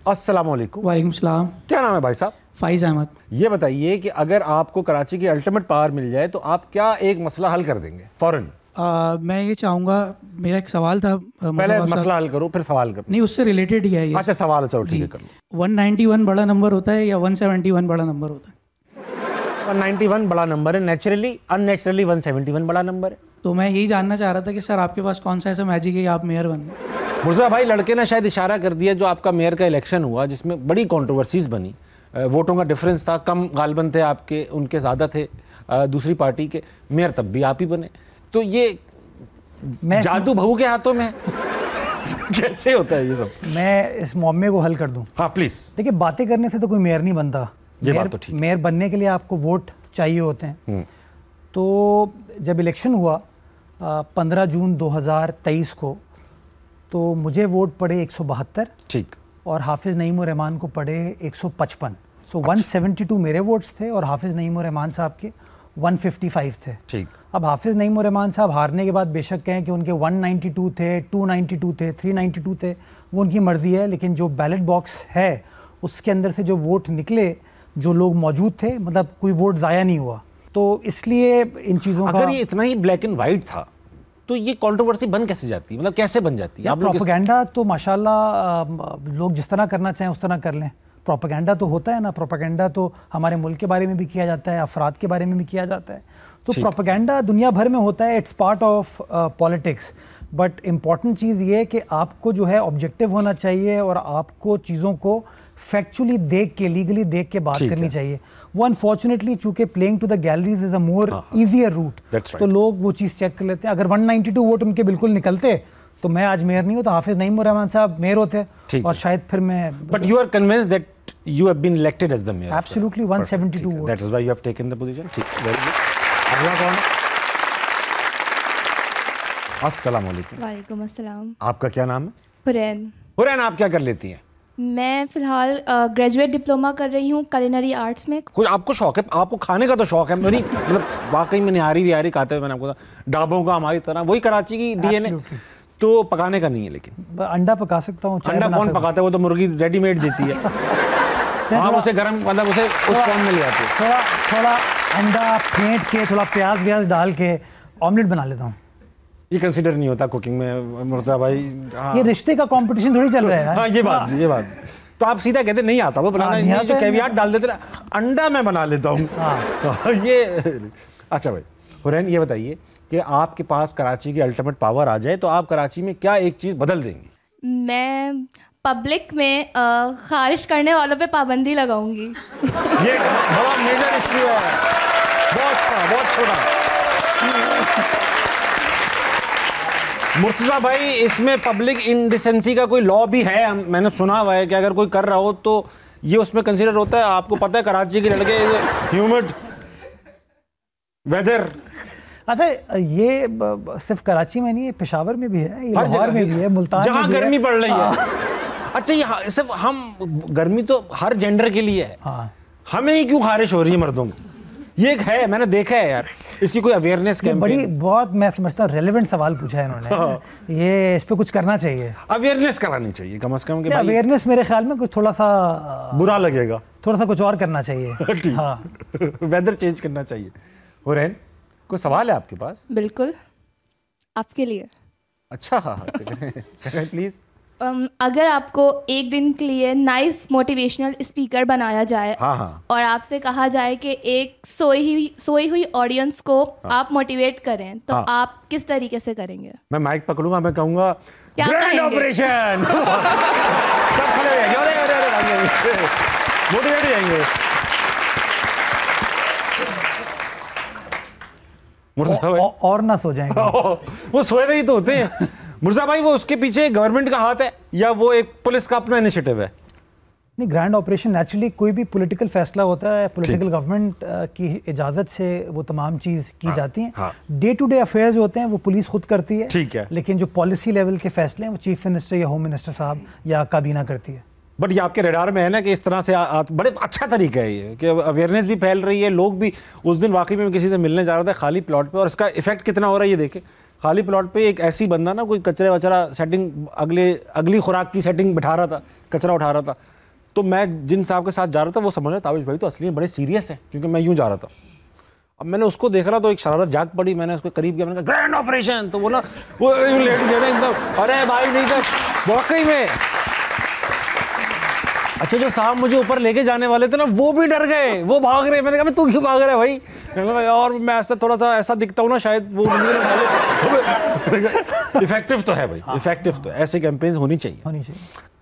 अस्सलाम वालेकुम। वालेकुम सलाम। क्या नाम है भाई साहब? फ़ाइज़ अहमद। ये बताइए कि अगर आपको कराची की अल्टीमेट पावर मिल जाए तो आप क्या एक मसला हल कर देंगे फौरन? मैं ये चाहूँगा, मेरा एक सवाल था। पहले मसला हल करो फिर सवाल करो। नहीं, उससे रिलेटेड ही है ये। अच्छा सवाल, चलो ठीक है कर लो। 191 बड़ा नंबर होता है या 171 बड़ा नंबर होता है? 191 बड़ा नंबर है नेचुरली, अननेचुरली 171 बड़ा नंबर है। तो मैं यही जानना चाह रहा था कि सर आपके पास कौन सा ऐसा मैजिक है आप मेयर बन गए? मुर्जा भाई, लड़के ने शायद इशारा कर दिया, जो आपका मेयर का इलेक्शन हुआ जिसमें बड़ी कंट्रोवर्सीज बनी, वोटों का डिफरेंस था, कम गालिबन थे आपके, उनके ज़्यादा थे दूसरी पार्टी के, मेयर तब भी आप ही बने। तो ये जादू बहू के हाथों में कैसे होता है ये सब? मैं इस मौमे को हल कर दूं। हाँ प्लीज़। देखिए, बातें करने से तो कोई मेयर नहीं बनता। ये बात तो ठीक है। मेयर बनने के लिए आपको वोट चाहिए होते हैं। तो जब इलेक्शन हुआ 15 जून 2023 को, तो मुझे वोट पड़े 172, ठीक, और हाफिज़ नईम उर रहमान को पड़े 155। सो 172 मेरे वोट्स थे और हाफिज़ नईम उर रहमान साहब के 155 थे। ठीक। अब हाफिज़ नईम उर रहमान साहब हारने के बाद बेशक कहें कि उनके 192 थे, 292 थे, 392 थे, वो उनकी मर्ज़ी है, लेकिन जो बैलेट बॉक्स है उसके अंदर से जो वोट निकले, जो लोग मौजूद थे, मतलब कोई वोट ज़ाया नहीं हुआ। तो इसलिए इन चीज़ों का, अगर ये इतना ही ब्लैक एंड वाइट था तो ये कंट्रोवर्सी बन कैसे जाती है? मतलब कैसे बन जाती है? आप लोग प्रोपेगेंडा तो माशाल्लाह लोग जिस तरह करना चाहें उस तरह कर लें। प्रोपेगेंडा तो होता है ना, प्रोपेगेंडा तो हमारे मुल्क के बारे में भी किया जाता है, अफराद के बारे में भी किया जाता है। तो प्रोपेगेंडा दुनिया भर में होता है, it's part of politics. But important चीज़ ये है कि आपको जो है ऑब्जेक्टिव होना चाहिए और आपको चीज़ों को फैक्चुअली देख के, लीगली देख के बात करनी चाहिए। वो अनफॉर्चुनेटली चूंकि playing to the galleries is a more easier route, तो लोग वो चीज़ चेक कर लेते हैं। अगर 192 वोट उनके बिल्कुल निकलते तो मैं आज मेयर नहीं होता, हाफिज़ नईम उर रहमान साहब मेयर होते, और शायद फिर मैं। But you are convinced that you have been elected as the mayor? Absolutely, 172 votes. That is why you have taken the position. ठीक, very good. अगला कौन है? अस्सलाम वालेकुम। वालेकुम अस्सलाम। आपका क्या नाम है? हुरैन। हुरैन, आप क्या कर लेती हैं? मैं फ़िलहाल ग्रेजुएट डिप्लोमा कर रही हूँ कुलिनरी आर्ट्स में। कोई आपको शौक है? आपको खाने का तो शौक है मेरी, मतलब वाकई में निहारी विहारी खाते हुए मैंने आपको कहा, ढाबों का हमारी तरह, वही कराची की डीएनए। तो पकाने का नहीं है, लेकिन अंडा पका सकता हूँ। अंडा कौन पकाता है? वो तो मुर्गी रेडीमेड देती है। आप उसे गर्म, मतलब उसे उस फॉर्म में ले आते हैं। थोड़ा अंडा फेंट के, थोड़ा प्याज व्याज डाल के ऑमलेट बना लेता हूँ। ये कंसीडर नहीं होता कुकिंग में मुर्जा भाई। हाँ। ये रिश्ते का कंपटीशन थोड़ी चल रहा है। हाँ, ये बात तो आप सीधा कहते नहीं आता वो बनाना, ये जो कैवियार डाल देते ना, अंडा मैं बना लेता हूँ। ये अच्छा भाई हुरैन, ये बताइए कि आपके पास कराची की अल्टीमेट पावर आ जाए तो आप कराची में क्या एक चीज़ बदल देंगी? मैं पब्लिक में खारिज करने वालों पे पाबंदी लगाऊंगी। ये बड़ा मेजर इश्यू है, बहुत छोटा। मुर्तज़ा भाई, इसमें पब्लिक इंडिसेंसी का कोई लॉ भी है? मैंने सुना हुआ है कि अगर कोई कर रहा हो तो ये उसमें कंसीडर होता है। आपको पता है कराची के लड़के ह्यूमिड वेदर। अच्छा, ये सिर्फ कराची में नहीं है, पेशावर में भी है, लाहौर में भी है, मुल्तान में भी है, जहाँ गर्मी पड़ रही है। अच्छा, ये सिर्फ हम गर्मी तो हर जेंडर के लिए है। हमें ही क्यों खारिश हो रही है मर्दों को? ये एक है, मैंने देखा है यार, इसकी कोई अवेयरनेस कैंपेन। बड़ी बहुत मैं समझता हूँ रेलेवेंट सवाल पूछा है इन्होंने। ये इस पे कुछ करना चाहिए, अवेयरनेस करानी चाहिए कम से कम। अवेयरनेस मेरे ख्याल में कुछ थोड़ा सा बुरा लगेगा, थोड़ा सा कुछ और करना चाहिए। हाँ, वेदर चेंज करना चाहिए। हुरैन, कोई सवाल है आपके पास? बिल्कुल, आपके लिए। अच्छा, प्लीज। अगर आपको एक दिन के लिए नाइस मोटिवेशनल स्पीकर बनाया जाए, और आपसे कहा जाए कि एक सोई हुई ऑडियंस को आप मोटिवेट करें, तो आप किस तरीके से करेंगे? मैं माइक पकड़ूंगा, मैं कहूंगा ग्रैंड ऑपरेशन। सब खड़े मोटिवेट हो जाएंगे। और ना सो जाएंगे। वो सोए रही तो होते हैं मुर्जा भाई। वो उसके पीछे गवर्नमेंट का हाथ है या वो एक पुलिस का अपना इनिशिएटिव है? नहीं, ग्रैंड ऑपरेशन नेचुरली कोई भी पॉलिटिकल फैसला होता है, पॉलिटिकल गवर्नमेंट की इजाज़त से वो तमाम चीज़ की जाती हैं। डे टू डे अफेयर्स होते हैं वो पुलिस खुद करती है, ठीक है, लेकिन जो पॉलिसी लेवल के फैसले हैं वो चीफ मिनिस्टर या होम मिनिस्टर साहब या काबीना करती है। बट ये आपके रडार में है ना कि इस तरह से बड़े अच्छा तरीका है ये कि अवेयरनेस भी फैल रही है, लोग भी। उस दिन वाकई में किसी से मिलने जा रहा था खाली प्लॉट पे, और इसका इफेक्ट कितना हो रहा है ये देखें। खाली प्लॉट पे एक ऐसी बंदा ना कोई कचरे वचरा सेटिंग अगली खुराक की सेटिंग बिठा रहा था, कचरा उठा रहा था। तो मैं जिन साहब के साथ जा रहा था वो समझ रहा ताबिश भाई तो असली में बड़े सीरियस है, क्योंकि मैं यूं जा रहा था। अब मैंने उसको देख रहा तो एक शरारत जाग पड़ी, मैंने उसको करीब किया, मैंने कहा ग्रैंड ऑपरेशन। तो बोला वो लेट गया एकदम, अरे भाई नहीं कर वाकई में। अच्छा जो साहब मुझे ऊपर लेके जाने वाले थे ना वो भी डर गए, वो भाग रहे। मैंने कहा तू क्यों भाग रहा है भाई? मैंने कहा यार मैं ऐसा थोड़ा सा ऐसा दिखता हूँ ना शायद वो इफेक्टिव तो है भाई, इफेक्टिव तो ऐसे कैंपेन्स होनी चाहिए।